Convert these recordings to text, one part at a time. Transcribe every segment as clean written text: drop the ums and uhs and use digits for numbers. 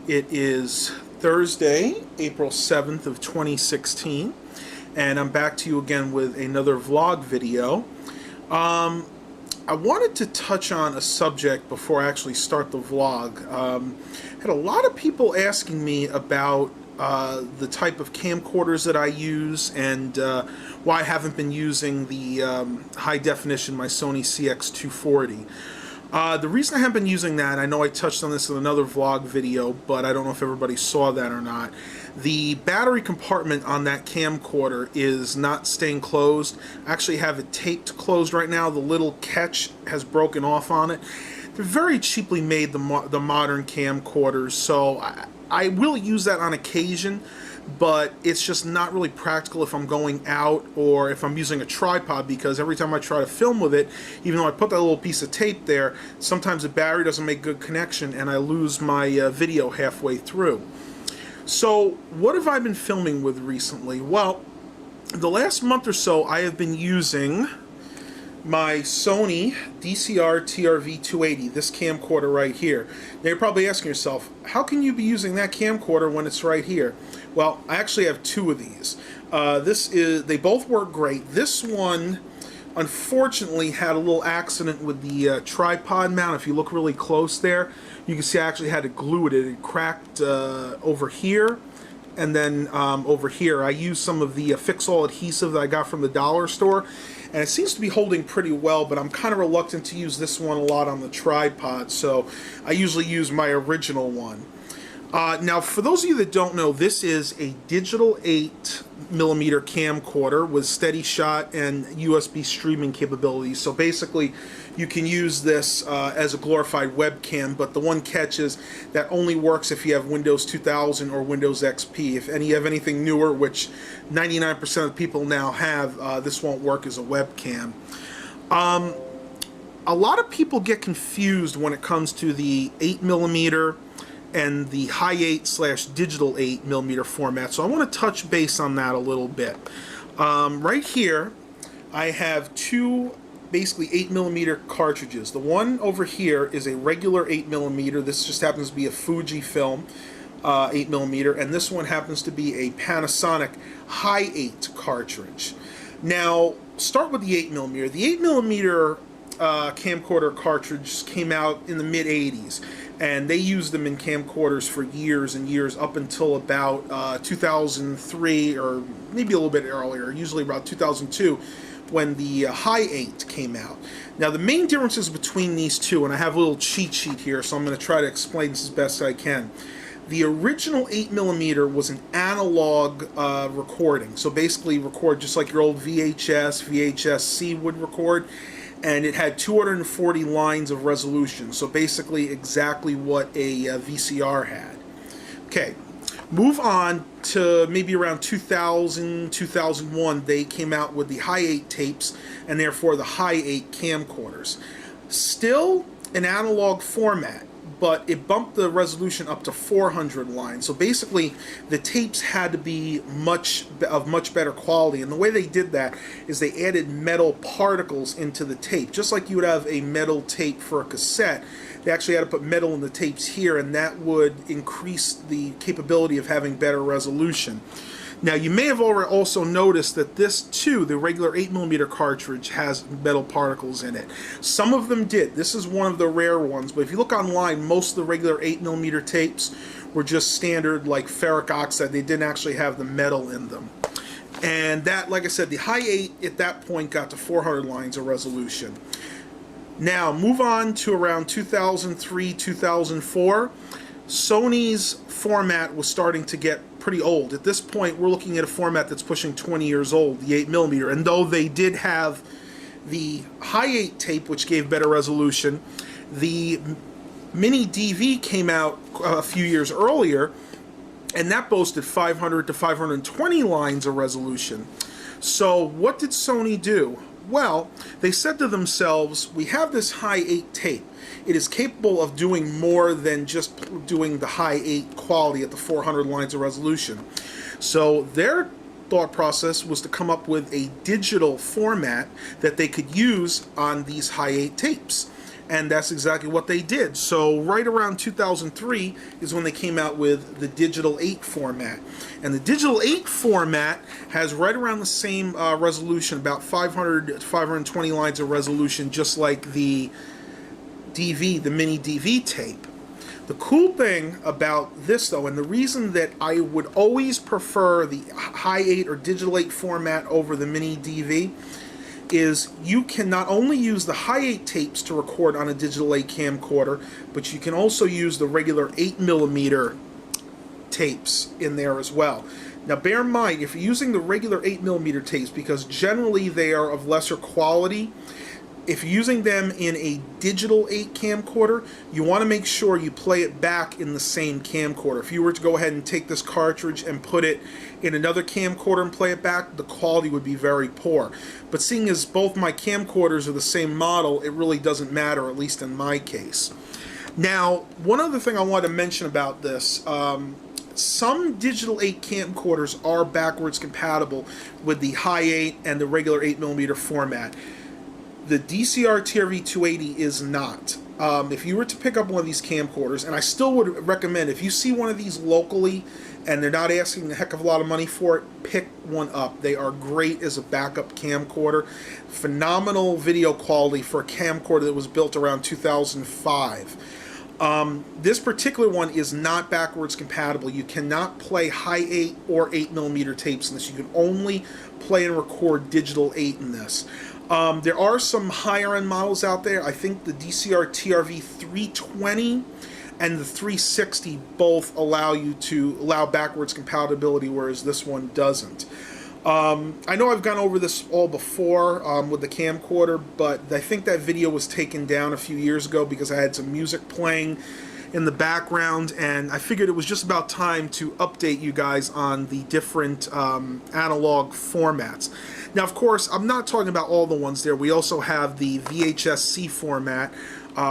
It is Thursday, April 7th of 2016, and I'm back to you again with another vlog video. I wanted to touch on a subject before I actually start the vlog. Had a lot of people asking me about the type of camcorders that I use and why I haven't been using the high definition, my Sony CX240. The reason I haven't been using that, I know I touched on this in another vlog video, but I don't know if everybody saw that or not. The battery compartment on that camcorder is not staying closed. I actually have it taped closed right now. The little catch has broken off on it. They're very cheaply made, the modern camcorders, so I will use that on occasion, but it's just not really practical if I'm going out or if I'm using a tripod, because every time I try to film with it, even though I put that little piece of tape there, sometimes the battery doesn't make good connection and I lose my video halfway through. So what have I been filming with recently? Well, the last month or so I have been using my Sony DCR TRV 280, this camcorder right here. Now you're probably asking yourself, how can you be using that camcorder when it's right here? Well, I actually have two of these. They both work great. This one, unfortunately, had a little accident with the tripod mount. If you look really close there, you can see I actually had to glue it. It cracked over here. And then over here, I used some of the fix-all adhesive that I got from the dollar store, and it seems to be holding pretty well, but I'm kind of reluctant to use this one a lot on the tripod, so I usually use my original one. Now, for those of you that don't know, this is a digital 8mm camcorder with steady shot and USB streaming capabilities. So basically, you can use this as a glorified webcam, but the one catch is that only works if you have Windows 2000 or Windows XP. If you have anything newer, which 99% of people now have, this won't work as a webcam. A lot of people get confused when it comes to the 8mm and the high 8/digital 8mm format, so I want to touch base on that a little bit. Right here I have two basically 8mm cartridges. The one over here is a regular 8mm. This just happens to be a Fujifilm 8mm, and this one happens to be a Panasonic high 8 cartridge. Now, start with the 8mm. The 8mm camcorder cartridge came out in the mid-80s, and they used them in camcorders for years and years, up until about 2003, or maybe a little bit earlier, usually about 2002, when the high 8 came out. Now, the main differences between these two, and I have a little cheat sheet here, so I'm going to try to explain this as best I can. The original 8mm was an analog recording, so basically record just like your old VHS See would record, and it had 240 lines of resolution, so basically exactly what a VCR had. Okay, move on to maybe around 2000, 2001, they came out with the high 8 tapes, and therefore the high 8 camcorders. Still an analog format, but it bumped the resolution up to 400 lines. So basically, the tapes had to be of much better quality. And the way they did that is they added metal particles into the tape. Just like you would have a metal tape for a cassette, they actually had to put metal in the tapes here, and that would increase the capability of having better resolution. Now, you may have already also noticed that this, too, the regular 8mm cartridge, has metal particles in it. Some of them did. This is one of the rare ones, but if you look online, most of the regular 8mm tapes were just standard, like ferric oxide. They didn't actually have the metal in them. And that, like I said, the high 8 at that point got to 400 lines of resolution. Now, move on to around 2003, 2004. Sony's format was starting to get pretty old. At this point, we're looking at a format that's pushing 20 years old, the 8mm. And though they did have the high 8 tape, which gave better resolution, the mini DV came out a few years earlier, and that boasted 500 to 520 lines of resolution. So what did Sony do? Well, they said to themselves, we have this high 8 tape. It is capable of doing more than just doing the high 8 quality at the 400 lines of resolution. So their thought process was to come up with a digital format that they could use on these high 8 tapes. And that's exactly what they did. So right around 2003 is when they came out with the Digital 8 format. And the Digital 8 format has right around the same resolution, about 500 to 520 lines of resolution, just like the DV, the mini DV tape. The cool thing about this, though, and the reason that I would always prefer the high 8 or Digital 8 format over the mini DV, is you can not only use the high 8 tapes to record on a Digital 8 camcorder, but you can also use the regular 8mm tapes in there as well. Now bear in mind, if you're using the regular 8mm tapes, because generally they are of lesser quality, if you're using them in a Digital 8 camcorder, you want to make sure you play it back in the same camcorder. If you were to go ahead and take this cartridge and put it in another camcorder and play it back, the quality would be very poor. But seeing as both my camcorders are the same model, it really doesn't matter, at least in my case. Now, one other thing I want to mention about this, some Digital 8 camcorders are backwards compatible with the high 8 and the regular 8mm format. The DCR TRV 280 is not. If you were to pick up one of these camcorders, and I still would recommend, if you see one of these locally and they're not asking a heck of a lot of money for it, pick one up. They are great as a backup camcorder. Phenomenal video quality for a camcorder that was built around 2005. This particular one is not backwards compatible. You cannot play high 8 or 8mm tapes in this. You can only play and record Digital 8 in this. There are some higher end models out there. I think the DCR TRV 320 and the 360 both allow backwards compatibility, whereas this one doesn't. I know I've gone over this all before with the camcorder, but I think that video was taken down a few years ago because I had some music playing in the background, and I figured it was just about time to update you guys on the different analog formats. Now, of course, I'm not talking about all the ones there. We also have the VHS See format,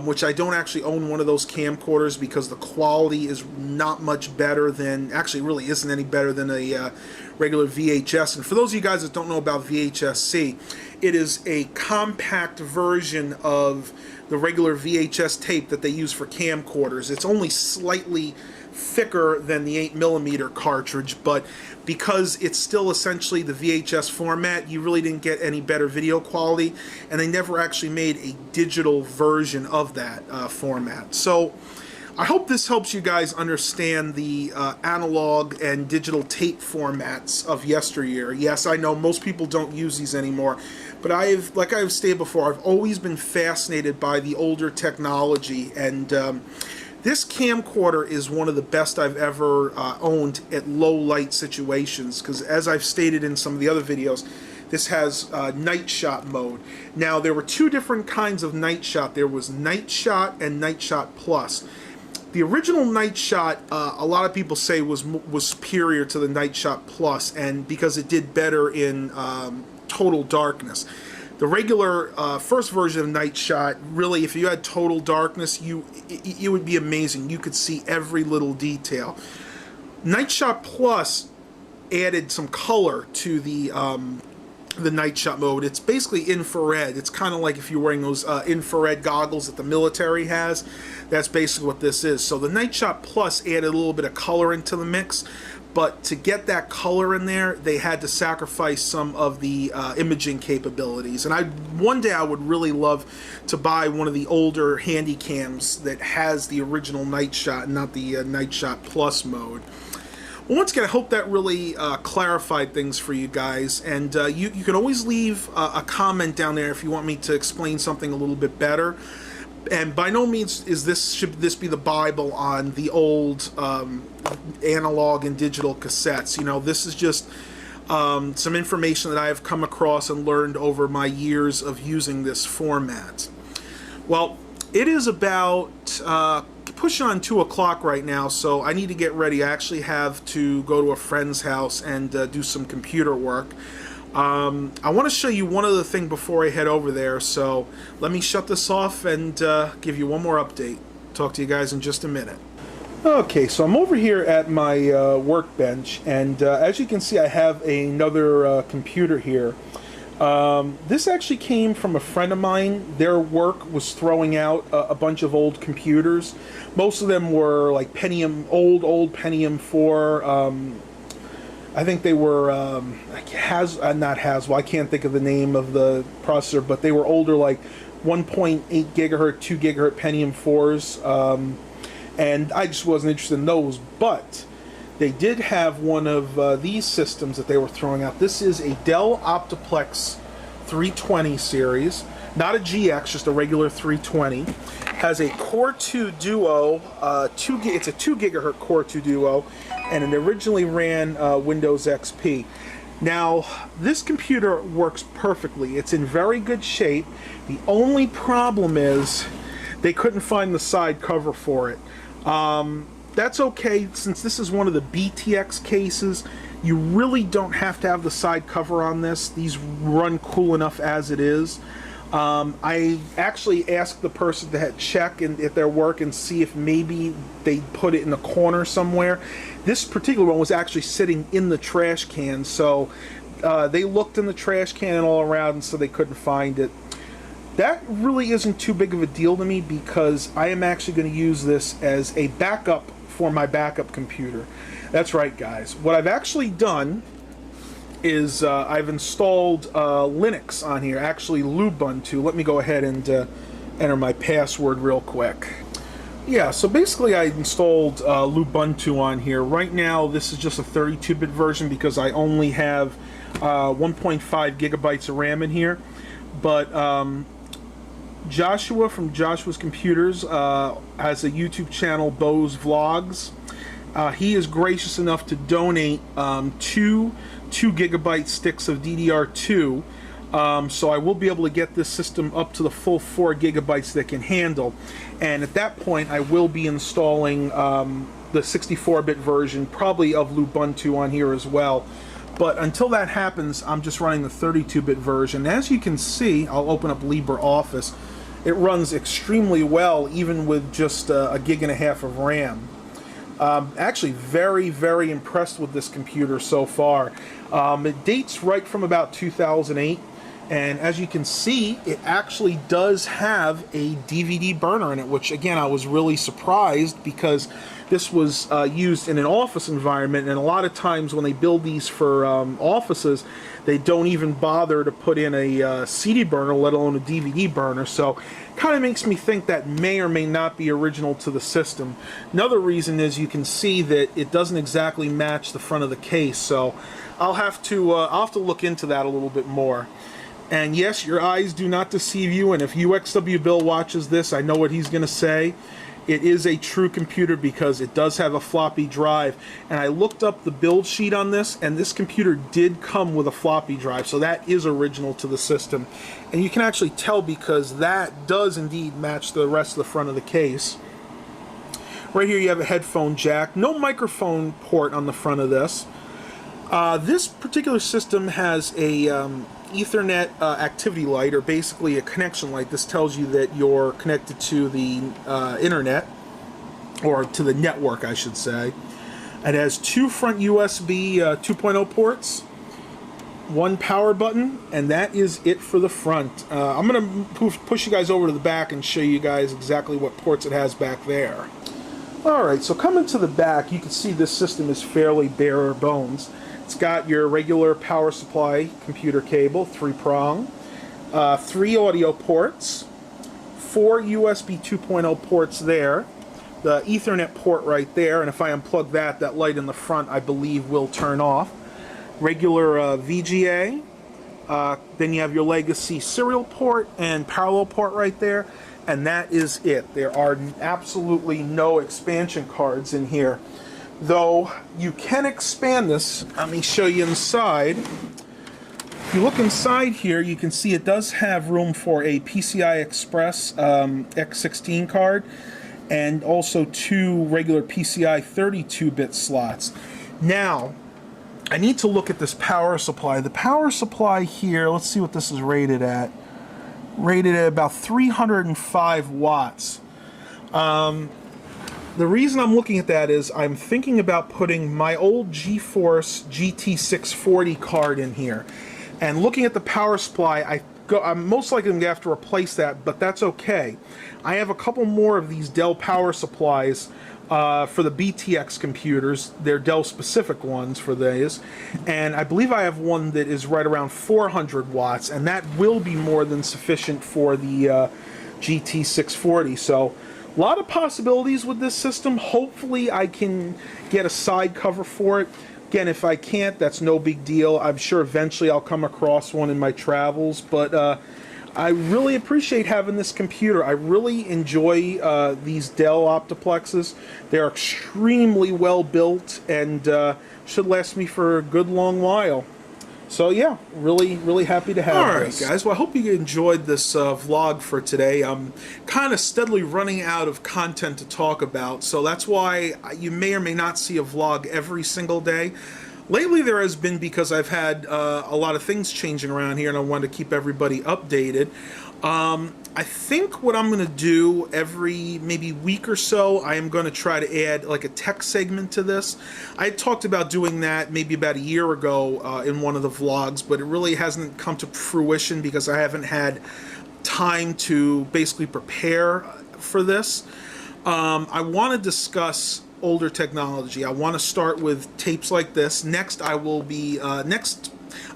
which I don't actually own one of those camcorders because the quality is not much better than, actually really isn't any better than a regular VHS. And for those of you guys that don't know about VHS See, it is a compact version of the regular VHS tape that they use for camcorders. It's only slightly thicker than the 8mm cartridge, but because it's still essentially the VHS format, you really didn't get any better video quality, and they never actually made a digital version of that format. So I hope this helps you guys understand the analog and digital tape formats of yesteryear. Yes, I know most people don't use these anymore, but like I've stated before, I've always been fascinated by the older technology, and this camcorder is one of the best I've ever owned at low light situations, because as I've stated in some of the other videos, this has night shot mode. Now, there were two different kinds of night shot. There was night shot and night shot plus. The original night shot, a lot of people say was superior to the night shot plus, and because it did better in total darkness. The regular first version of night shot, really, if you had total darkness, it would be amazing. You could see every little detail. Night shot plus added some color to the night shot mode. It's basically infrared. It's kind of like if you're wearing those infrared goggles that the military has. That's basically what this is. So the night shot plus added a little bit of color into the mix, but to get that color in there, they had to sacrifice some of the imaging capabilities. And one day I would really love to buy one of the older handy cams that has the original night shot and not the night shot plus mode. Well, once again, I hope that really clarified things for you guys. And you can always leave a comment down there if you want me to explain something a little bit better. And by no means should this be the Bible on the old analog and digital cassettes. You know, this is just some information that I have come across and learned over my years of using this format. Well, it is about pushing on 2 o'clock right now, so I need to get ready. I actually have to go to a friend's house and do some computer work. I want to show you one other thing before I head over there, so let me shut this off and give you one more update. Talk to you guys in just a minute. Okay, so I'm over here at my workbench, and as you can see, I have another computer here. This actually came from a friend of mine. Their work was throwing out a bunch of old computers. Most of them were like Pentium, old Pentium 4. I think they were not Haswell. I can't think of the name of the processor, but they were older, like 1.8 gigahertz, 2 gigahertz Pentium 4s, and I just wasn't interested in those. But they did have one of these systems that they were throwing out. This is a Dell Optiplex 320 series, not a GX, just a regular 320. Has a Core 2 Duo, it's a 2 gigahertz Core 2 Duo, and it originally ran Windows XP. Now, this computer works perfectly. It's in very good shape. The only problem is they couldn't find the side cover for it. That's okay, since this is one of the BTX cases. You really don't have to have the side cover on this. These run cool enough as it is. I actually asked the person to check if their work and see if maybe they put it in a corner somewhere. This particular one was actually sitting in the trash can, so they looked in the trash can and all around, and so they couldn't find it. That really isn't too big of a deal to me, because I am actually going to use this as a backup for my backup computer. That's right, guys. What I've actually done is I've installed Linux on here, actually Lubuntu. Let me go ahead and enter my password real quick. Yeah, so basically I installed Lubuntu on here. Right now this is just a 32-bit version because I only have 1.5 gigabytes of RAM in here. But Joshua from Joshua's Computers has a YouTube channel, Bo's Vlogs. He is gracious enough to donate two 2 gigabyte sticks of DDR2, so I will be able to get this system up to the full 4 gigabytes that it can handle. And at that point I will be installing the 64-bit version, probably of Lubuntu, on here as well. But until that happens, I'm just running the 32-bit version. As you can see, I'll open up LibreOffice. It runs extremely well, even with just a gig and a half of RAM. Actually very, very impressed with this computer so far. It dates right from about 2008, and as you can see, it actually does have a DVD burner in it, which again I was really surprised, because this was used in an office environment, and a lot of times when they build these for offices, they don't even bother to put in a CD burner, let alone a DVD burner. So kind of makes me think that may or may not be original to the system. Another reason is you can see that it doesn't exactly match the front of the case, so I'll have to look into that a little bit more. And yes, your eyes do not deceive you, and if UXW Bill watches this, I know what he's going to say. It is a true computer because it does have a floppy drive, and I looked up the build sheet on this, and this computer did come with a floppy drive, so that is original to the system. And you can actually tell because that does indeed match the rest of the front of the case. Right here you have a headphone jack, no microphone port on the front of this. This particular system has a Ethernet activity light, or basically a connection light. This tells you that you're connected to the internet, or to the network I should say. It has 2 front USB 2.0 ports, 1 power button, and that is it for the front. I'm going to push you guys over to the back and show you guys exactly what ports it has back there. Alright, so coming to the back, you can see this system is fairly bare bones. It's got your regular power supply computer cable, 3-prong, 3 audio ports, 4 USB 2.0 ports there, the Ethernet port right there, and if I unplug that, that light in the front I believe will turn off. Regular VGA, then you have your legacy serial port and parallel port right there, and that is it. There are absolutely no expansion cards in here. Though you can expand this. Let me show you inside. If you look inside here, you can see it does have room for a PCI Express X16 card, and also 2 regular PCI 32-bit slots. Now, I need to look at this power supply. The power supply here, let's see what this is rated at. Rated at about 305 watts. The reason I'm looking at that is I'm thinking about putting my old GeForce GT640 card in here. And looking at the power supply, I'm most likely going to have to replace that, but that's okay. I have a couple more of these Dell power supplies for the BTX computers. They're Dell specific ones for these, and I believe I have one that is right around 400 watts, and that will be more than sufficient for the GT640. So a lot of possibilities with this system. Hopefully I can get a side cover for it. Again, if I can't, that's no big deal. I'm sure eventually I'll come across one in my travels, but I really appreciate having this computer. I really enjoy these Dell Optiplexes. They're extremely well built and should last me for a good long while. So yeah, really happy to have this. Alright guys, well I hope you enjoyed this vlog for today. I'm kind of steadily running out of content to talk about, so that's why you may or may not see a vlog every single day. Lately there has been, because I've had a lot of things changing around here and I wanted to keep everybody updated. I think what I'm going to do every maybe week or so, I am going to try to add like a tech segment to this. I talked about doing that maybe about a year ago in one of the vlogs, but it really hasn't come to fruition because I haven't had time to basically prepare for this. I want to discuss older technology. I want to start with tapes like this. Next I will be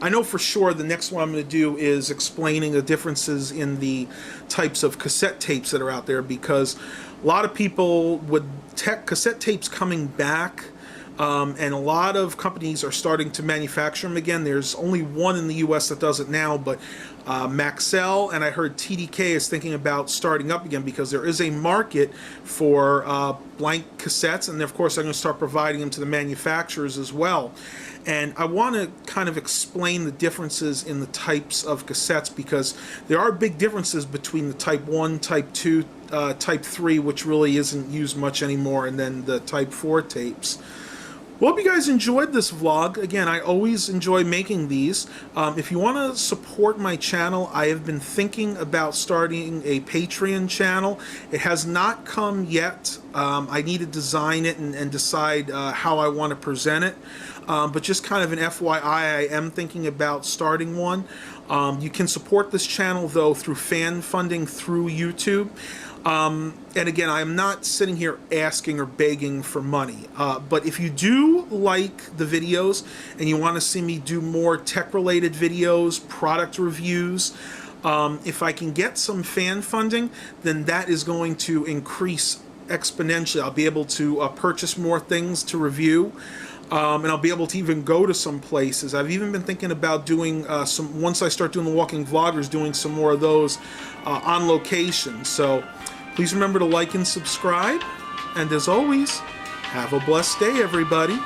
I know for sure the next one I'm going to do is explaining the differences in the types of cassette tapes that are out there, because a lot of people with cassette tapes coming back, and a lot of companies are starting to manufacture them again. There's only one in the US that does it now, but Maxell, and I heard TDK is thinking about starting up again, because there is a market for blank cassettes, and of course they're going to start providing them to the manufacturers as well. And I want to kind of explain the differences in the types of cassettes, because there are big differences between the Type 1, Type 2, Type 3, which really isn't used much anymore, and then the Type 4 tapes. Well, hope you guys enjoyed this vlog. Again, I always enjoy making these. If you want to support my channel, I have been thinking about starting a Patreon channel. It has not come yet. I need to design it and decide how I want to present it. But just kind of an FYI, I am thinking about starting one. You can support this channel, though, through fan funding through YouTube. And again, I'm not sitting here asking or begging for money, but if you do like the videos and you want to see me do more tech-related videos, product reviews, if I can get some fan funding, then that is going to increase exponentially. I'll be able to purchase more things to review. And I'll be able to even go to some places. I've even been thinking about doing once I start doing the walking vloggers, doing some more of those on location. So please remember to like and subscribe. And as always, have a blessed day, everybody.